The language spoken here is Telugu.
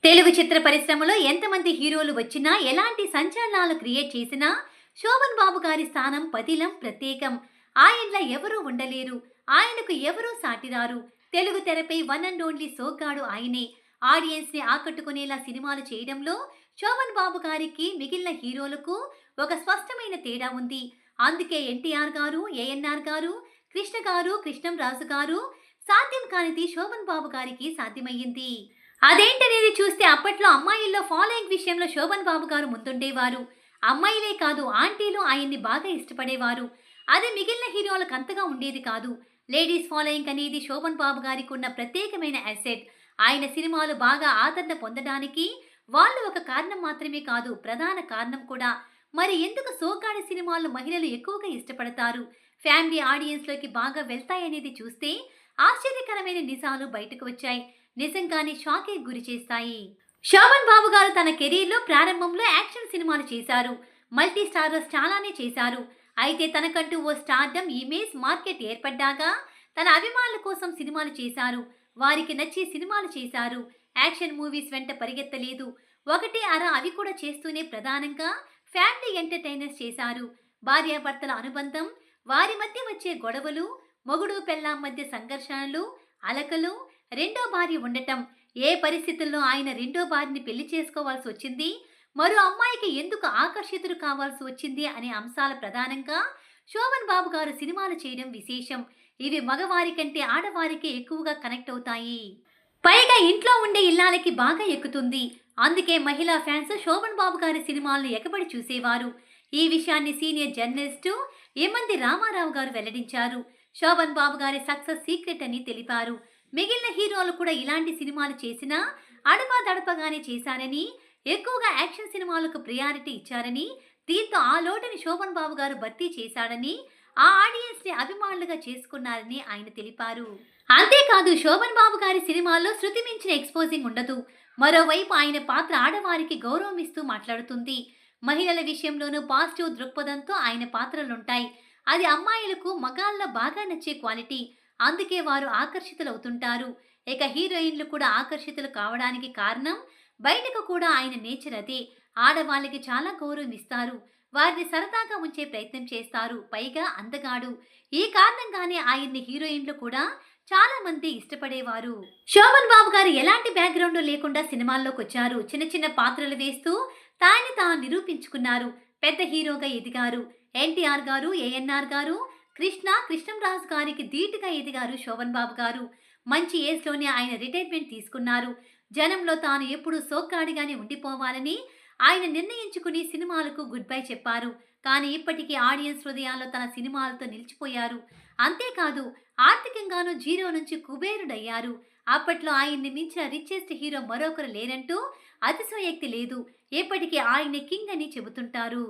తెలుగు చిత్ర పరిశ్రమలో ఎంతమంది హీరోలు వచ్చినా, ఎలాంటి సంచలనాలు క్రియేట్ చేసినా, శోభన్ బాబు గారి స్థానం పదిలం ప్రత్యేకం. ఆయనలా ఎవరూ ఉండలేరు. ఆయనకు ఎవరూ సాటిరారు. తెలుగు తెరపై వన్ అండ్ ఓన్లీ సోగ్గాడు ఆయనే. ఆడియన్స్ ని ఆకట్టుకునేలా సినిమాలు చేయడంలో శోభన్ బాబు గారికి మిగిలిన హీరోలకు ఒక స్పష్టమైన తేడా ఉంది. అందుకే ఎన్టీఆర్ గారు, ఏఎన్ఆర్ గారు, కృష్ణ గారు, కృష్ణంరాజు గారు సాధ్యం కానిది శోభన్ బాబు గారికి సాధ్యమయ్యింది. అదేంటనేది చూస్తే అప్పట్లో అమ్మాయిల్లో ఫాలోయింగ్ విషయంలో శోభన్ బాబు గారు ముందుండేవారు. అమ్మాయిలే కాదు, ఆంటీలు ఆయన్ని బాగా ఇష్టపడేవారు. అది మిగిలిన హీరోలకు అంతగా ఉండేది కాదు. లేడీస్ ఫాలోయింగ్ అనేది శోభన్ బాబు గారికి ఉన్న ప్రత్యేకమైన అసెట్. ఆయన సినిమాలు బాగా ఆదరణ పొందడానికి వాళ్ళు ఒక కారణం మాత్రమే కాదు, ప్రధాన కారణం కూడా. మరి ఎందుకు సోగ్గాడి సినిమాలు మహిళలు ఎక్కువగా ఇష్టపడతారు, ఫ్యామిలీ ఆడియన్స్ లోకి బాగా వెళ్తాయనేది చూస్తే ఆశ్చర్యకరమైన నిజాలు బయటకు వచ్చాయి. నిజంగానే షాకే గురి చేస్తాయి. శోభన్ బాబు గారు తన కెరీర్లో ప్రారంభంలో యాక్షన్ సినిమాలు చేశారు. మల్టీ స్టారర్స్ చాలానే చేశారు. అయితే తనకంటూ ఓ స్టార్డమ్, ఇమేజ్, మార్కెట్ ఏర్పడ్డాక తన అభిమానుల కోసం సినిమాలు చేశారు. వారికి నచ్చే సినిమాలు చేశారు. యాక్షన్ మూవీస్ వెంట పరిగెత్తలేదు. ఒకటి అర అవి కూడా చేస్తూనే ప్రధానంగా ఫ్యామిలీ ఎంటర్టైనర్స్ చేశారు. భార్యాభర్తల అనుబంధం, వారి మధ్య వచ్చే గొడవలు, మొగుడు పెళ్ళాం మధ్య సంఘర్షణలు, అలకలు, రెండో భార్య ఉండటం, ఏ పరిస్థితుల్లో ఆయన రెండో భార్యని పెళ్లి చేసుకోవాల్సి వచ్చింది, మరో అమ్మాయికి ఎందుకు ఆకర్షితులు కావాల్సి వచ్చింది అనే అంశాల ప్రధానంగా శోభన్ బాబు గారు సినిమాలు చేయడం విశేషం. ఇవి మగవారి కంటే ఆడవారికి ఎక్కువగా కనెక్ట్ అవుతాయి. పైగా ఇంట్లో ఉండే ఇల్లాలకి బాగా ఎక్కుతుంది. అందుకే మహిళా ఫ్యాన్స్ శోభన్ బాబు గారి సినిమాలను ఎగబడి చూసేవారు. ఈ విషయాన్ని సీనియర్ జర్నలిస్టు ఏమంది రామారావు గారు వెల్లడించారు. శోభన్ బాబు గారి సక్సెస్ సీక్రెట్ అని తెలిపారు. మిగిలిన హీరోలు కూడా ఇలాంటి సినిమాలు చేసినా అడపాదడపగానే చేశారని, ఎక్కువగా యాక్షన్ సినిమాలకు ప్రియారిటీ ఇచ్చారని, దీంతో ఆ లోటుని శోభన్ బాబు గారు భర్తీ చేశాడని, ఆ ఆడియన్స్ ని అభిమానులుగా చేసుకున్నారని ఆయన తెలిపారు. అంతేకాదు, శోభన్ బాబు గారి సినిమాల్లో శృతి మించిన ఎక్స్పోజింగ్ ఉండదు. మరోవైపు ఆయన పాత్ర ఆడవారికి గౌరవం ఇస్తూ మాట్లాడుతుంది. మహిళల విషయంలోనూ పాజిటివ్ దృక్పథంతో ఆయన పాత్రలుంటాయి. అది అమ్మాయిలకు మగాళ్ళ బాగా నచ్చే క్వాలిటీ. అందుకే వారు ఆకర్షితులవుతుంటారు. ఇక హీరోయిన్లు కూడా ఆకర్షితులు కావడానికి కారణం బయటకు కూడా ఆయన నేచర్ అదే. ఆడవాళ్ళకి చాలా గౌరవం ఇస్తారు. వారిని సరదాగా ఉంచే ప్రయత్నం చేస్తారు. పైగా అందగాడు. ఈ కారణంగానే ఆయన్ని హీరోయిన్లు కూడా చాలా మంది ఇష్టపడేవారు. శోభన్ బాబు గారు ఎలాంటి బ్యాక్గ్రౌండ్ లేకుండా సినిమాల్లోకి వచ్చారు. చిన్న చిన్న పాత్రలు వేస్తూ తాను తాను నిరూపించుకున్నారు. పెద్ద హీరోగా ఎదిగారు. ఎన్టీఆర్ గారు, ఏఎన్ఆర్ గారు, కృష్ణంరాజు గారికి ధీటుగా ఎదిగారు శోభన్ బాబు గారు. మంచి ఏజ్లోనే ఆయన రిటైర్మెంట్ తీసుకున్నారు. జనంలో తాను ఎప్పుడూ సోగ్గాడిగానే ఉండిపోవాలని ఆయన నిర్ణయించుకుని సినిమాలకు గుడ్ బై చెప్పారు. కానీ ఇప్పటికీ ఆడియన్స్ హృదయాల్లో తన సినిమాలతో నిలిచిపోయారు. అంతేకాదు, ఆర్థికంగానూ జీరో నుంచి కుబేరుడయ్యారు. అప్పట్లో ఆయన్ని మించిన రిచెస్ట్ హీరో మరొకరు లేరంటూ అతిశయోక్తి లేదు. ఎప్పటికీ ఆయన్ని కింగ్ అని చెబుతుంటారు.